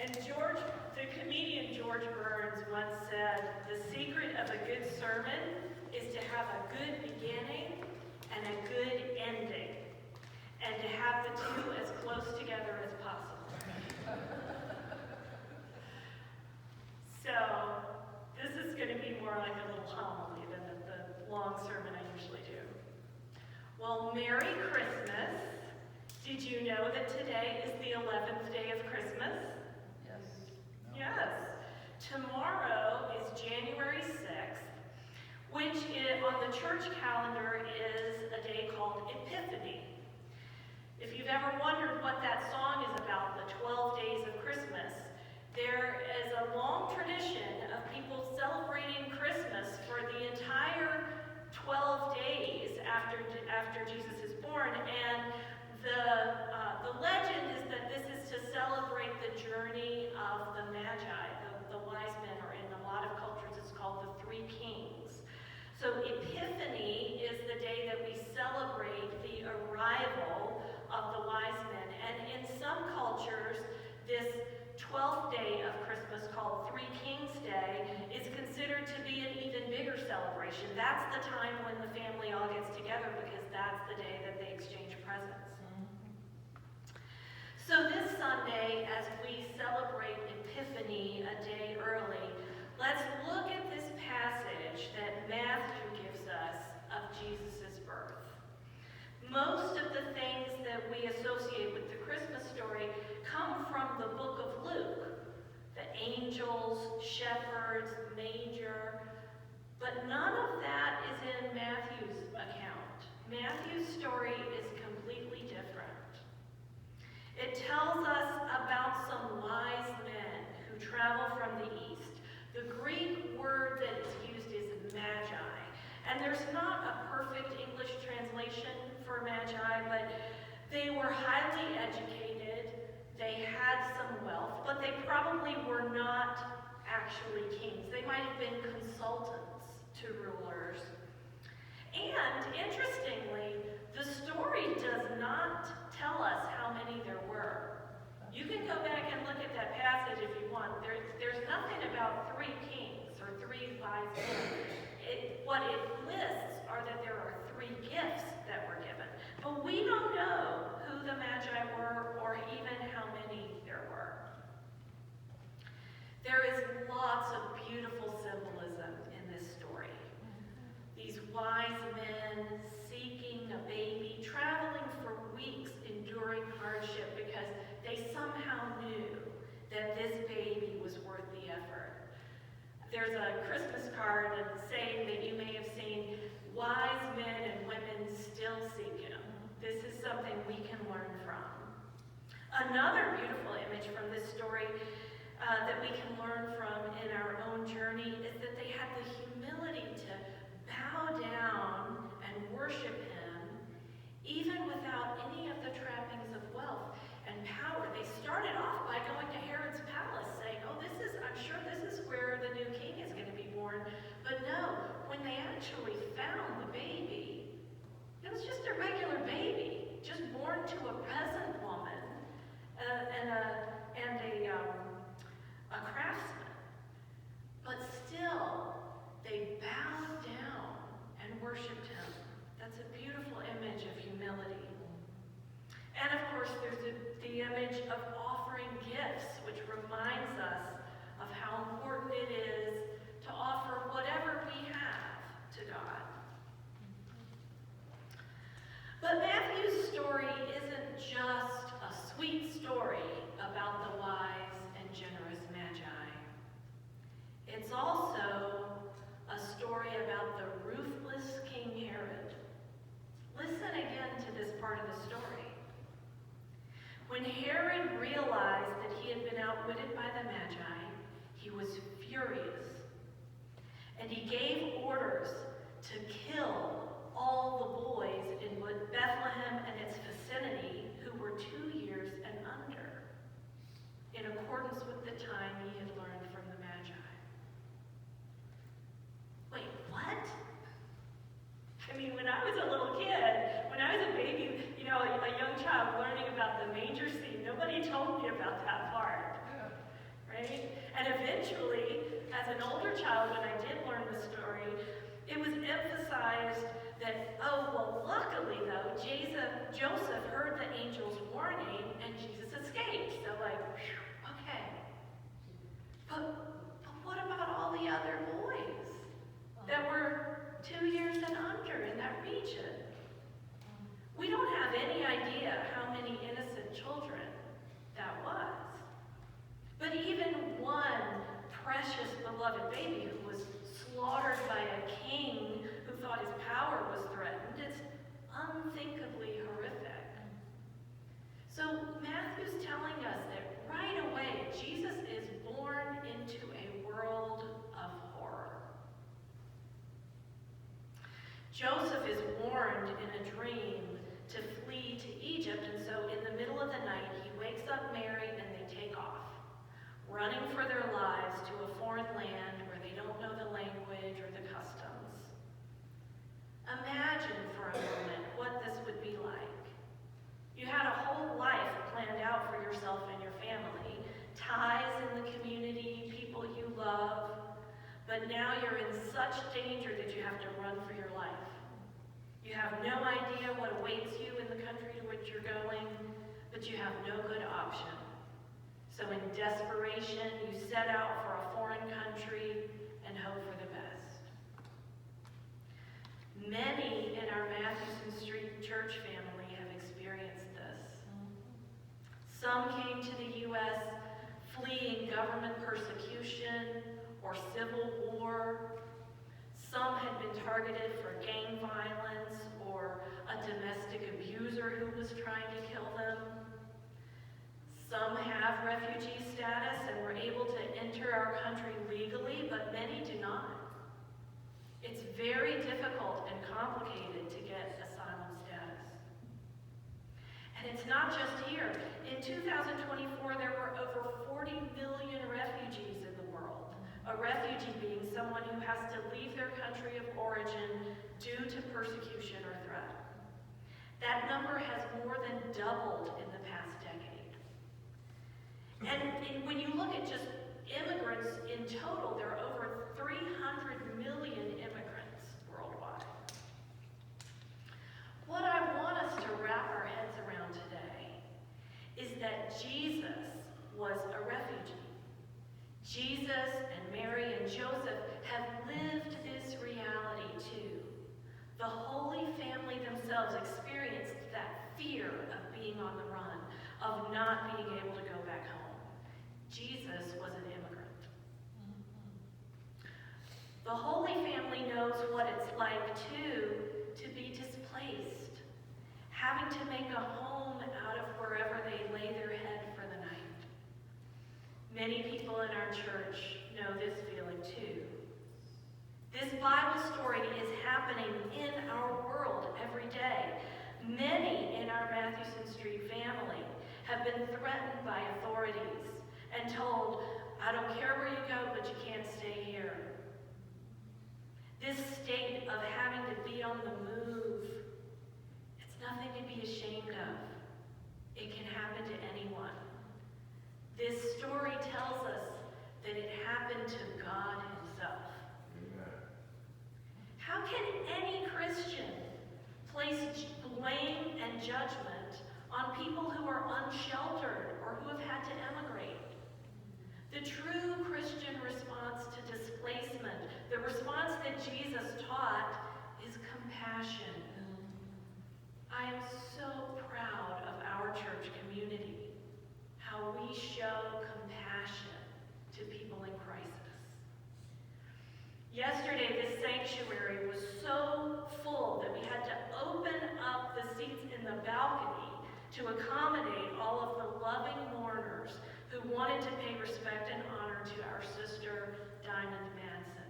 And the comedian George Burns once said, "The secret of a good sermon is to have a good beginning and a good ending, and to have the two as close together as possible." So, this is going to be more like a little homily than the long sermon I usually do. Well, Merry Christmas. Did you know that today is the 11th day of Christmas? Yes. No. Yes. Tomorrow is January 6th, which on the church calendar is a day called Epiphany. If you've ever wondered what that song is about, the 12 days of Christmas, there is a long tradition of people celebrating Christmas for the entire 12 days after Jesus is born, and the legend is that this is to celebrate the journey of the Magi, the wise men, or in a lot of cultures it's called the Three Kings. So Epiphany is the day that we celebrate the arrival of the wise men, and in some cultures this 12th day of Christmas, called Three Kings Day, is considered to be an even bigger celebration. That's the time when the family all gets together, because that's the day that they exchange presents. So this Sunday, as we celebrate Epiphany a day early, let's look at this passage that Matthew gives us of Jesus' birth. Most of the things that we associate with the Christmas story come from the book of Luke. The angels, shepherds, manger. But none of that is in Matthew's account. Matthew's story is completely different. It tells us about some wise men who travel from the east. The Greek word that is used is magi. And there's not a perfect English translation for magi, but they were highly educated, they had some wealth, but they probably were not actually kings. They might have been consultants to rulers. And interestingly, the story does not tell us how many there were. You can go back and look at that passage if you want. There's nothing about three kings or three wise men. What it lists are that there are three gifts that were given. But we don't know who the Magi were or even how many there were. There is lots of beautiful symbolism in this story. These wise men seeking a baby, traveling for weeks, enduring hardship because they somehow knew that this baby was worth the effort. There's a Christmas card saying that you may have seen, "Wise men and women still seek him." This is something we can learn from. Another beautiful image from this story that we can learn from in our own journey is that they had the humility to bow down and worship him even without any of the trappings of wealth and power. They started off by going to Herod's palace saying, "Oh, I'm sure this is where the new king is going to be born." But no, when they actually found the baby, it was just a regular baby, just born to a peasant woman and a craftsman. But still, they bowed down and worshipped him. That's a beautiful image of humility. And of course, there's the image of offering gifts, which reminds us of how important it is to offer whatever we have to God. But Matthew's story isn't just a sweet story about the wise and generous magi. It's also a story about the ruthless King Herod. Listen again to this part of the story. When Herod realized that he had been outwitted by the Magi, he was furious. And he gave orders to kill all the boys in Bethlehem and its vicinity who were 2 years and under, in accordance with the time he had learned from the Magi. Wait, what? I mean, when I was a little kid, when I was a baby, a young child learning about the manger scene, nobody told me about that part. right? And eventually, as an older child, when I did learn the story, it was emphasized that, oh, well, luckily, though, Joseph heard the angel's warning, and Jesus escaped. So, like, whew, okay. But what about all the other boys that were 2 years and under in that region? We don't have any idea how many innocent children that was. But even one precious, beloved baby who was slaughtered by a king who thought his power was threatened, it's unthinkably horrific. So Matthew's telling us that right away, Jesus is born into a world of horror. Joseph is warned in a dream to flee to Egypt, and so in the middle of the night, he wakes up Mary and they take off, running for their lives to a foreign land where they don't know the language or the customs. Imagine for a moment what this would be like. You had a whole life planned out for yourself and your family, ties in the community, people you love, but now you're in such danger that you have to run for your life. You have no idea what awaits you in the country to which you're going, but you have no good option. So in desperation, you set out for a foreign country and hope for the best. Many in our Matthewson Street church family have experienced this. Some came to the U.S. fleeing government persecution or civil war. Some had been targeted for gang violence or a domestic abuser who was trying to kill them. Some have refugee status and were able to enter our country legally, but many do not. It's very difficult and complicated to get asylum status. And it's not just here. In 2024, there were over 40 million refugees in the world. A refugee being someone who has to leave their country of origin due to persecution or threat. That number has more than doubled in the past decade. And when you look at just immigrants in total, there are over 300 million immigrants worldwide. What I want us to wrap our heads around today is that Jesus was a refugee. Jesus and Mary and Joseph have lived this reality too. The Holy Family themselves experienced that fear of being on the run, of not being able to go back home. Jesus was an immigrant. The Holy Family knows what it's like too to be displaced, having to make a home out of wherever they lay their head for the night. Many people in our church know this feeling too. This Bible story is happening in our world every day. Many in our Matthewson Street family have been threatened by authorities and told, I don't care where you go, but you can't stay here. This state of having to be on the move, it's nothing to be ashamed of. It can happen to anyone. This story tells us that it happened to God himself. Amen. How can any Christian place blame and judgment on people who are unsheltered or who have had to emigrate? The true Christian response to displacement, the response that Jesus taught, is compassion. I am so proud of our church community, how we show compassion to people in crisis. Yesterday, this sanctuary was so full that we had to open up the seats in the balcony to accommodate all of the loving mourners who wanted to pay respect and honor to our sister, Diamond Manson.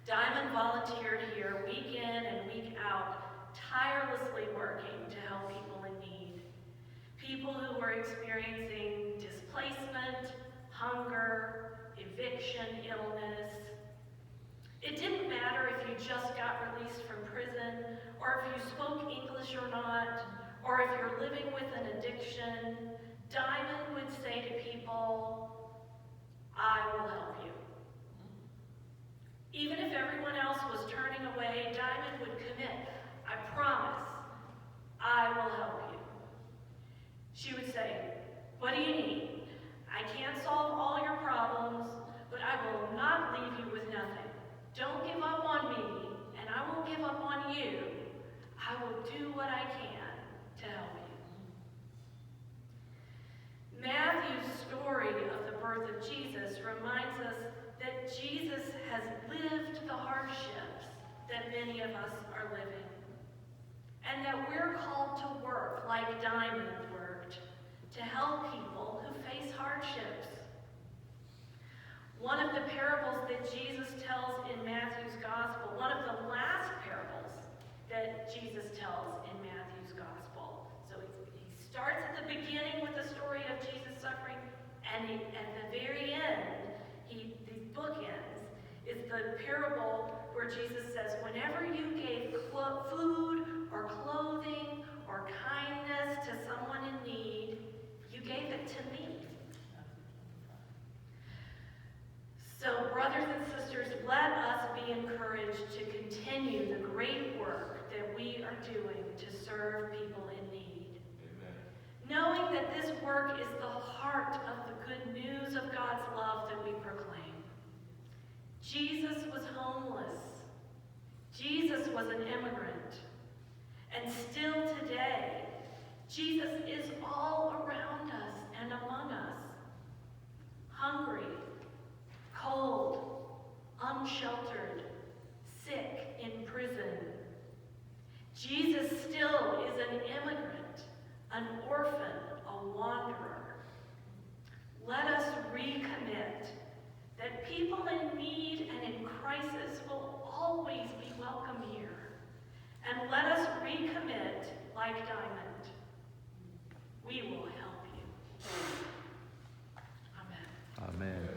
Diamond volunteered here week in and week out, tirelessly working to help people in need. People who were experiencing displacement, hunger, eviction, illness. It didn't matter if you just got released from prison, or if you spoke English or not, or if you're living with an addiction. Diamond would say to people, I will help you. Even if everyone else was turning away, Diamond would commit. I promise, I will help you. She would say, what do you need? I can't solve all your problems, but I will not leave you with nothing. Don't give up on me, and I won't give up on you. I will do what I can to help you. Matthew's story of the birth of Jesus reminds us that Jesus has lived the hardships that many of us are living, and that we're called to work like Diamond worked, to help people who face hardships. One of the parables that Jesus tells in Matthew's gospel, one of the last parables that Jesus tells in Matthew's gospel. So he starts at the beginning with the story of Jesus suffering, and at the very end, these bookends, is the parable where Jesus says, whenever you gave food or clothing or kindness to someone in need, you gave it to me. So, brothers and sisters, let us be encouraged to continue the great work that we are doing to serve people in need. Amen. Knowing that this work is the heart of the good news of God's love that we proclaim. Jesus was homeless. Jesus was an immigrant. And still today, Jesus is all around us and among us. Hungry, cold, unsheltered, sick in prison. Jesus still is an immigrant, an orphan, a wanderer. Let us recommit that people in need and in crisis will always be welcome here. And let us recommit like Diamond. We will help you. Amen. Amen.